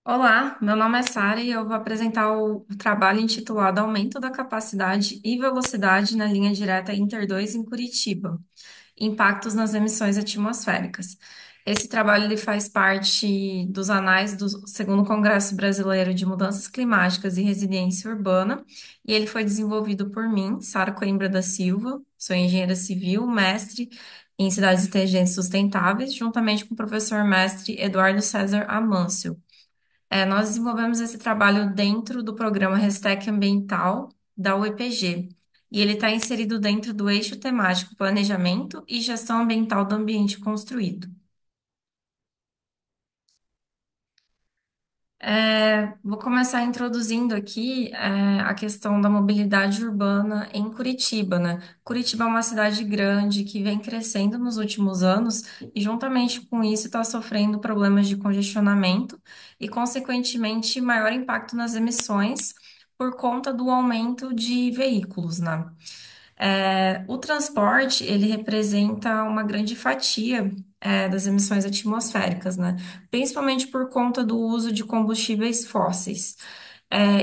Olá, meu nome é Sara e eu vou apresentar o trabalho intitulado Aumento da Capacidade e Velocidade na Linha Direta Inter 2 em Curitiba. Impactos nas emissões atmosféricas. Esse trabalho ele faz parte dos anais do Segundo Congresso Brasileiro de Mudanças Climáticas e Resiliência Urbana, e ele foi desenvolvido por mim, Sara Coimbra da Silva, sou engenheira civil, mestre em cidades inteligentes sustentáveis, juntamente com o professor mestre Eduardo César Amâncio. Nós desenvolvemos esse trabalho dentro do programa Restec Ambiental da UEPG, e ele está inserido dentro do eixo temático Planejamento e Gestão Ambiental do Ambiente Construído. Vou começar introduzindo aqui, a questão da mobilidade urbana em Curitiba, né? Curitiba é uma cidade grande que vem crescendo nos últimos anos e, juntamente com isso, está sofrendo problemas de congestionamento e, consequentemente, maior impacto nas emissões por conta do aumento de veículos, né? O transporte, ele representa uma grande fatia, das emissões atmosféricas, né? Principalmente por conta do uso de combustíveis fósseis.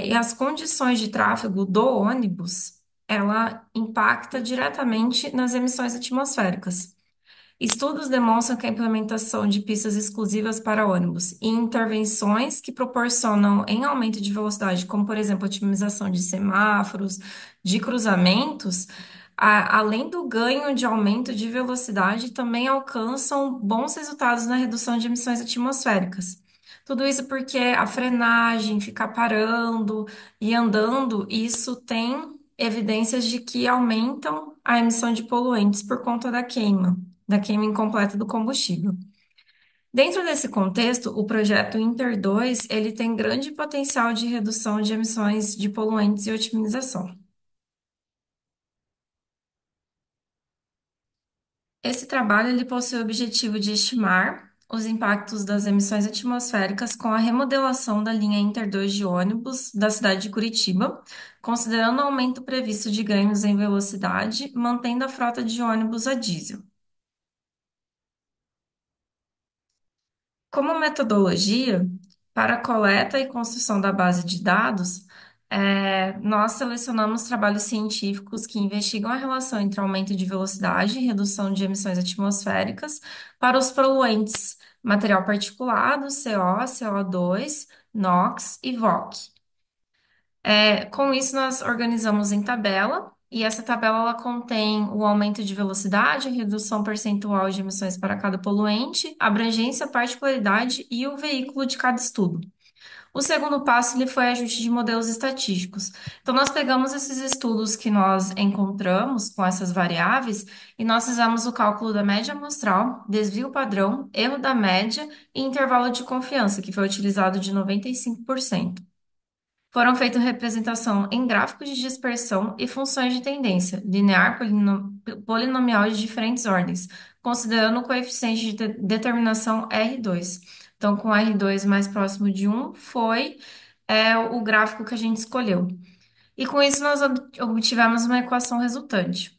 E as condições de tráfego do ônibus, ela impacta diretamente nas emissões atmosféricas. Estudos demonstram que a implementação de pistas exclusivas para ônibus e intervenções que proporcionam em aumento de velocidade, como por exemplo, a otimização de semáforos, de cruzamentos, além do ganho de aumento de velocidade, também alcançam bons resultados na redução de emissões atmosféricas. Tudo isso porque a frenagem, ficar parando e andando, isso tem evidências de que aumentam a emissão de poluentes por conta da queima incompleta do combustível. Dentro desse contexto, o projeto Inter 2, ele tem grande potencial de redução de emissões de poluentes e otimização. Esse trabalho ele possui o objetivo de estimar os impactos das emissões atmosféricas com a remodelação da linha Inter 2 de ônibus da cidade de Curitiba, considerando o aumento previsto de ganhos em velocidade, mantendo a frota de ônibus a diesel. Como metodologia, para a coleta e construção da base de dados, nós selecionamos trabalhos científicos que investigam a relação entre aumento de velocidade e redução de emissões atmosféricas para os poluentes, material particulado, CO, CO2, NOx e VOC. Com isso, nós organizamos em tabela, e essa tabela ela contém o aumento de velocidade, a redução percentual de emissões para cada poluente, abrangência, particularidade e o veículo de cada estudo. O segundo passo ele foi ajuste de modelos estatísticos. Então, nós pegamos esses estudos que nós encontramos com essas variáveis e nós fizemos o cálculo da média amostral, desvio padrão, erro da média e intervalo de confiança, que foi utilizado de 95%. Foram feitas representação em gráficos de dispersão e funções de tendência, linear, polinomial de diferentes ordens, considerando o coeficiente de determinação R2. Então, com R2 mais próximo de 1, foi o gráfico que a gente escolheu. E com isso, nós obtivemos uma equação resultante.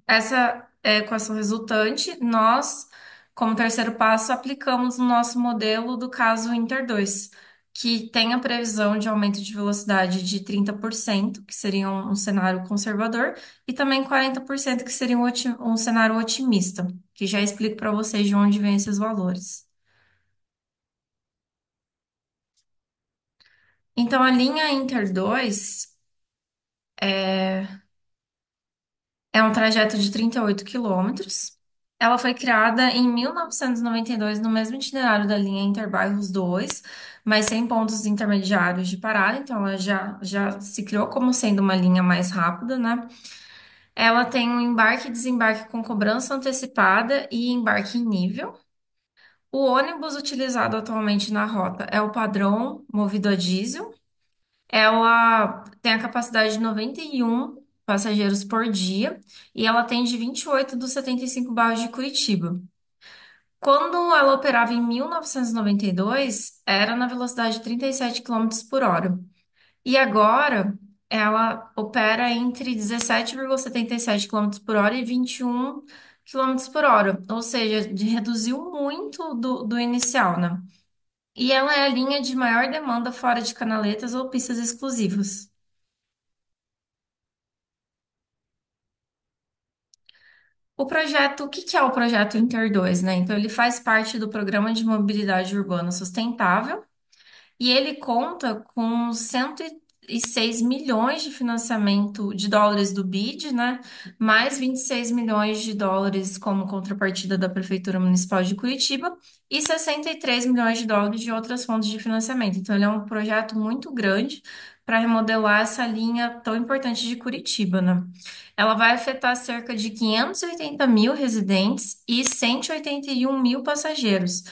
Essa equação resultante, nós, como terceiro passo, aplicamos no nosso modelo do caso Inter 2, que tem a previsão de aumento de velocidade de 30%, que seria um cenário conservador, e também 40%, que seria um cenário otimista, que já explico para vocês de onde vêm esses valores. Então, a linha Inter 2 é um trajeto de 38 quilômetros. Ela foi criada em 1992 no mesmo itinerário da linha Interbairros 2, mas sem pontos intermediários de parada, então ela já se criou como sendo uma linha mais rápida, né? Ela tem um embarque e desembarque com cobrança antecipada e embarque em nível. O ônibus utilizado atualmente na rota é o padrão movido a diesel. Ela tem a capacidade de 91 passageiros por dia e ela tem de 28 dos 75 bairros de Curitiba. Quando ela operava em 1992, era na velocidade de 37 quilômetros por hora. E agora ela opera entre 17,77 quilômetros por hora e 21 quilômetros por hora. Ou seja, reduziu muito do inicial, né? E ela é a linha de maior demanda fora de canaletas ou pistas exclusivas. O que que é o projeto Inter 2, né? Então, ele faz parte do Programa de Mobilidade Urbana Sustentável. E ele conta com 106 milhões de financiamento de dólares do BID, né? Mais 26 milhões de dólares como contrapartida da Prefeitura Municipal de Curitiba e 63 milhões de dólares de outras fontes de financiamento. Então, ele é um projeto muito grande para remodelar essa linha tão importante de Curitiba, né? Ela vai afetar cerca de 580 mil residentes e 181 mil passageiros.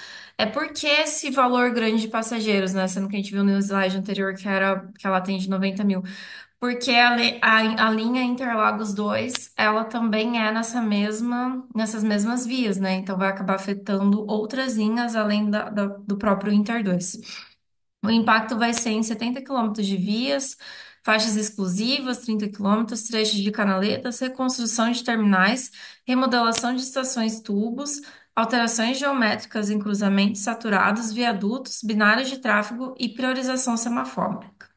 É porque esse valor grande de passageiros, né? Sendo que a gente viu no slide anterior que ela atende 90 mil. Porque a linha Interlagos 2, ela também é nessas mesmas vias, né? Então vai acabar afetando outras linhas além do próprio Inter 2. O impacto vai ser em 70 quilômetros de vias, faixas exclusivas, 30 quilômetros, trechos de canaletas, reconstrução de terminais, remodelação de estações tubos, alterações geométricas em cruzamentos saturados, viadutos, binários de tráfego e priorização semafórica.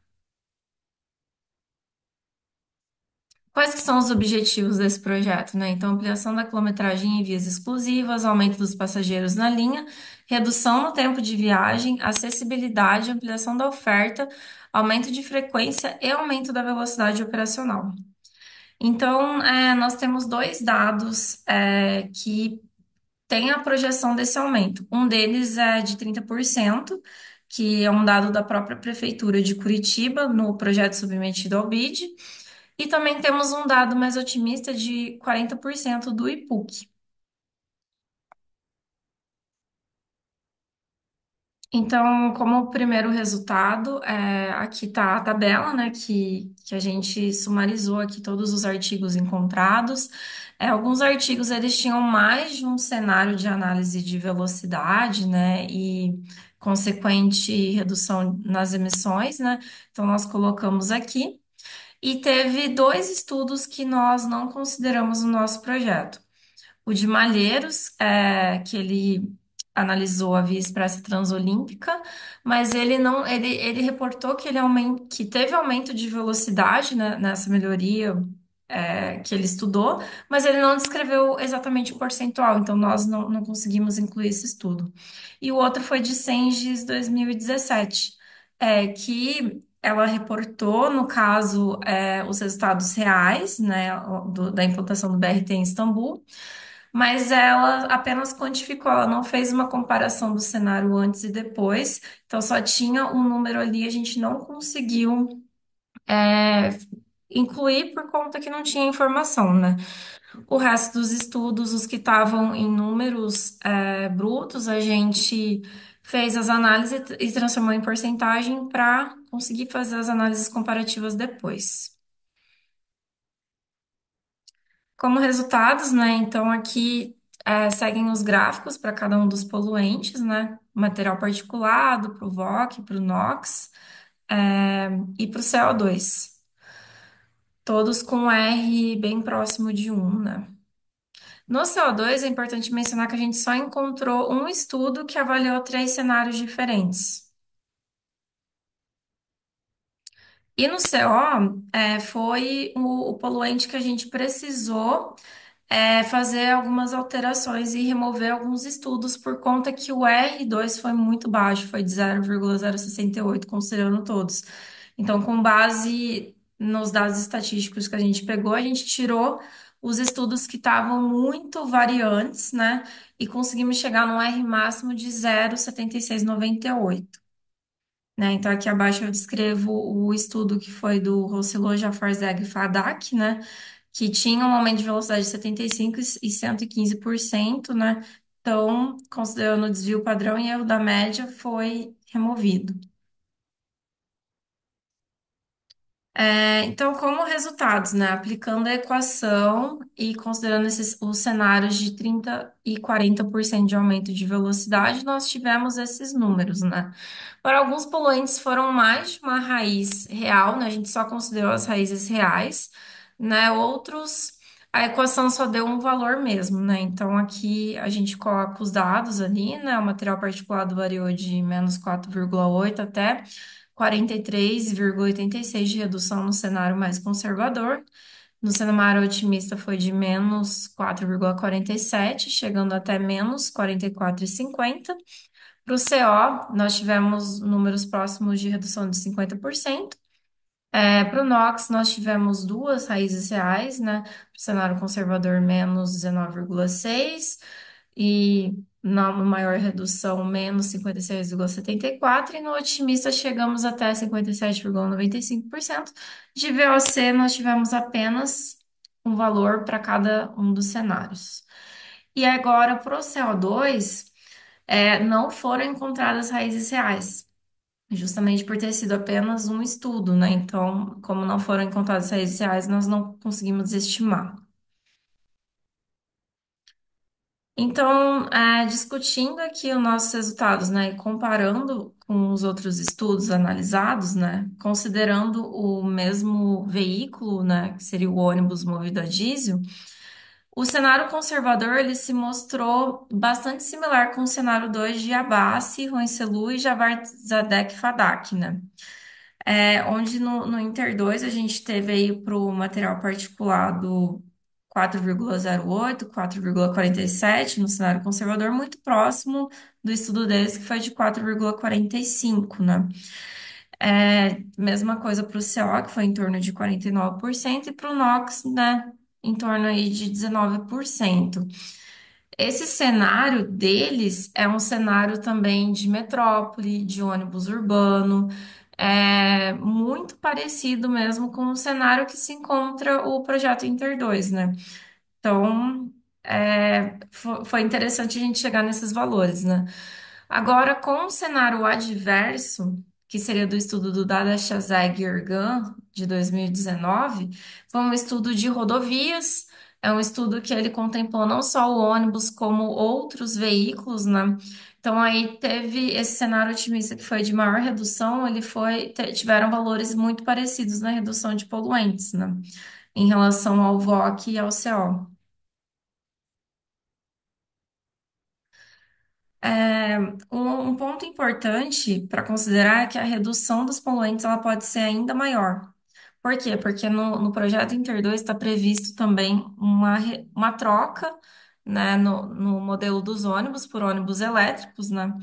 Quais que são os objetivos desse projeto, né? Então, ampliação da quilometragem em vias exclusivas, aumento dos passageiros na linha, redução no tempo de viagem, acessibilidade, ampliação da oferta, aumento de frequência e aumento da velocidade operacional. Então, nós temos dois dados, que têm a projeção desse aumento. Um deles é de 30%, que é um dado da própria Prefeitura de Curitiba, no projeto submetido ao BID. E também temos um dado mais otimista de 40% do IPUC. Então, como primeiro resultado, aqui está a tabela, né, que a gente sumarizou aqui todos os artigos encontrados. Alguns artigos eles tinham mais de um cenário de análise de velocidade, né, e consequente redução nas emissões, né? Então, nós colocamos aqui. E teve dois estudos que nós não consideramos no nosso projeto. O de Malheiros, que ele analisou a Via Expressa Transolímpica, mas ele reportou que que teve aumento de velocidade, né, nessa melhoria, que ele estudou, mas ele não descreveu exatamente o percentual, então nós não conseguimos incluir esse estudo. E o outro foi de Cenges 2017, que ela reportou, no caso, os resultados reais, né, da implantação do BRT em Istambul, mas ela apenas quantificou, ela não fez uma comparação do cenário antes e depois, então só tinha um número ali, a gente não conseguiu incluir por conta que não tinha informação, né? O resto dos estudos, os que estavam em números brutos, a gente fez as análises e transformou em porcentagem para conseguir fazer as análises comparativas depois. Como resultados, né? Então aqui seguem os gráficos para cada um dos poluentes, né? Material particulado, para o VOC, para o NOx, e para o CO2. Todos com R bem próximo de 1, né? No CO2 é importante mencionar que a gente só encontrou um estudo que avaliou três cenários diferentes. E no CO, foi o poluente que a gente precisou fazer algumas alterações e remover alguns estudos por conta que o R2 foi muito baixo, foi de 0,068, considerando todos. Então, com base nos dados estatísticos que a gente pegou, a gente tirou os estudos que estavam muito variantes, né? E conseguimos chegar num R máximo de 0,7698. Né? Então, aqui abaixo eu descrevo o estudo que foi do Rosselló, Jafarzeg e Fadak, né? Que tinha um aumento de velocidade de 75% e 115%, né? Então, considerando o desvio padrão e erro da média, foi removido. Então, como resultados, né? Aplicando a equação e considerando os cenários de 30 e 40% de aumento de velocidade, nós tivemos esses números, né? Para alguns poluentes foram mais de uma raiz real, né? A gente só considerou as raízes reais, né? Outros A equação só deu um valor mesmo, né? Então aqui a gente coloca os dados ali, né? O material particulado variou de -4,8 até 43,86 de redução no cenário mais conservador. No cenário otimista foi de -4,47, chegando até -44,50. Para o CO, nós tivemos números próximos de redução de 50%. Para o NOx, nós tivemos duas raízes reais, né? Para o cenário conservador, -19,6 e na maior redução, -56,74 e no otimista chegamos até 57,95%. De VOC, nós tivemos apenas um valor para cada um dos cenários. E agora, para o CO2, não foram encontradas raízes reais. Justamente por ter sido apenas um estudo, né? Então, como não foram encontradas raízes reais, nós não conseguimos estimar. Então, discutindo aqui os nossos resultados, né, e comparando com os outros estudos analisados, né, considerando o mesmo veículo, né, que seria o ônibus movido a diesel, o cenário conservador ele se mostrou bastante similar com o cenário 2 de Abassi, Roenselu e Javar Zadek Fadak, né? Onde no Inter 2 a gente teve aí para o material particulado 4,08, 4,47 no cenário conservador, muito próximo do estudo deles, que foi de 4,45, né? Mesma coisa para o CO, que foi em torno de 49%, e para o NOx, né, em torno aí de 19%. Esse cenário deles é um cenário também de metrópole, de ônibus urbano, muito parecido mesmo com o cenário que se encontra o projeto Inter 2, né? Então, foi interessante a gente chegar nesses valores, né? Agora, com o cenário adverso, que seria do estudo do Dada Shazag Ergan, de 2019, foi um estudo de rodovias, é um estudo que ele contemplou não só o ônibus, como outros veículos, né? Então, aí teve esse cenário otimista que foi de maior redução, tiveram valores muito parecidos na redução de poluentes, né? Em relação ao VOC e ao CO. Um ponto importante para considerar é que a redução dos poluentes ela pode ser ainda maior. Por quê? Porque no projeto Inter 2 está previsto também uma troca, né, no modelo dos ônibus por ônibus elétricos, né?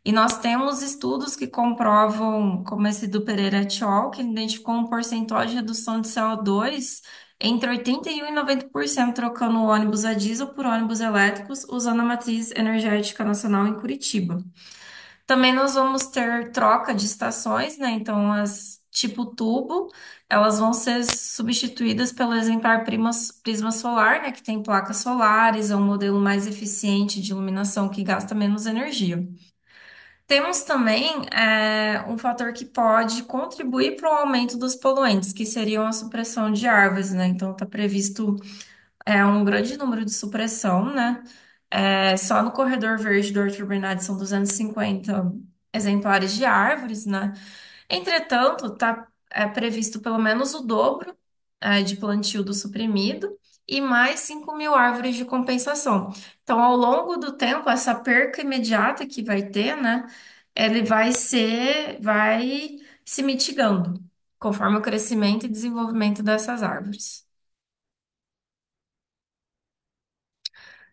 E nós temos estudos que comprovam, como esse do Pereira et al., que ele identificou um percentual de redução de CO2 entre 81% e 90% trocando o ônibus a diesel por ônibus elétricos, usando a matriz energética nacional em Curitiba. Também nós vamos ter troca de estações, né? Então, as tipo tubo, elas vão ser substituídas pelo exemplar prisma solar, né? Que tem placas solares, é um modelo mais eficiente de iluminação que gasta menos energia. Temos também um fator que pode contribuir para o aumento dos poluentes, que seriam a supressão de árvores, né? Então, está previsto um grande número de supressão, né? Só no corredor verde do Arthur Bernardes são 250 exemplares de árvores, né? Entretanto, está previsto pelo menos o dobro de plantio do suprimido e mais 5.000 árvores de compensação. Então, ao longo do tempo, essa perca imediata que vai ter, né? Ele vai se mitigando conforme o crescimento e desenvolvimento dessas árvores.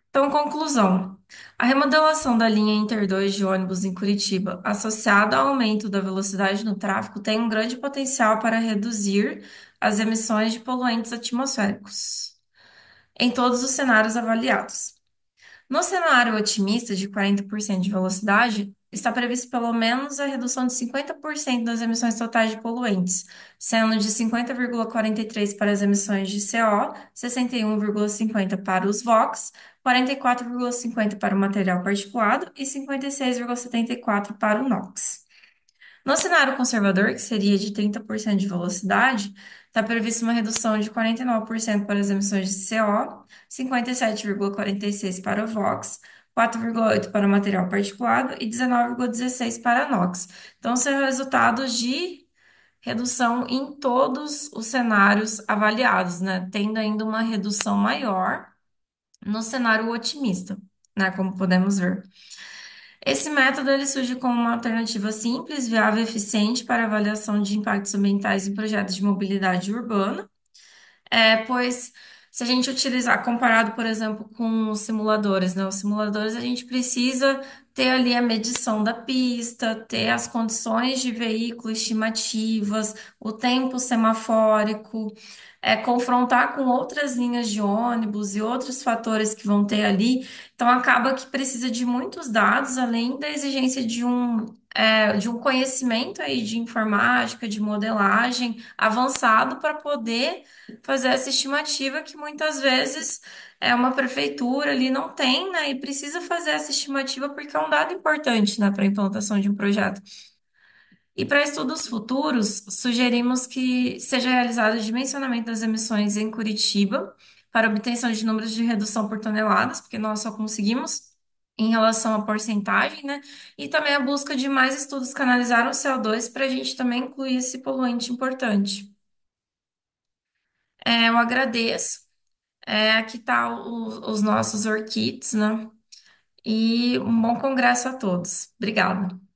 Então, conclusão. A remodelação da linha Inter 2 de ônibus em Curitiba, associada ao aumento da velocidade no tráfego, tem um grande potencial para reduzir as emissões de poluentes atmosféricos em todos os cenários avaliados. No cenário otimista de 40% de velocidade, está previsto pelo menos a redução de 50% das emissões totais de poluentes, sendo de 50,43 para as emissões de CO, 61,50 para os VOX, 44,50 para o material particulado e 56,74 para o NOx. No cenário conservador, que seria de 30% de velocidade, está prevista uma redução de 49% para as emissões de CO, 57,46 para o VOX, 4,8 para o material particulado e 19,16 para a NOx. Então, são resultados de redução em todos os cenários avaliados, né? Tendo ainda uma redução maior no cenário otimista, né? Como podemos ver. Esse método ele surge como uma alternativa simples, viável e eficiente para avaliação de impactos ambientais em projetos de mobilidade urbana. Pois se a gente utilizar, comparado, por exemplo, com os simuladores, né? Os simuladores a gente precisa ter ali a medição da pista, ter as condições de veículo estimativas, o tempo semafórico, confrontar com outras linhas de ônibus e outros fatores que vão ter ali. Então acaba que precisa de muitos dados, além da exigência de um conhecimento aí de informática, de modelagem avançado para poder fazer essa estimativa que muitas vezes uma prefeitura ali não tem, né? E precisa fazer essa estimativa porque é um dado importante, né, para a implantação de um projeto. E para estudos futuros, sugerimos que seja realizado o dimensionamento das emissões em Curitiba para obtenção de números de redução por toneladas, porque nós só conseguimos em relação à porcentagem, né? E também a busca de mais estudos que analisaram o CO2 para a gente também incluir esse poluente importante. Eu agradeço. Aqui tá os nossos orchids, né? E um bom congresso a todos. Obrigada.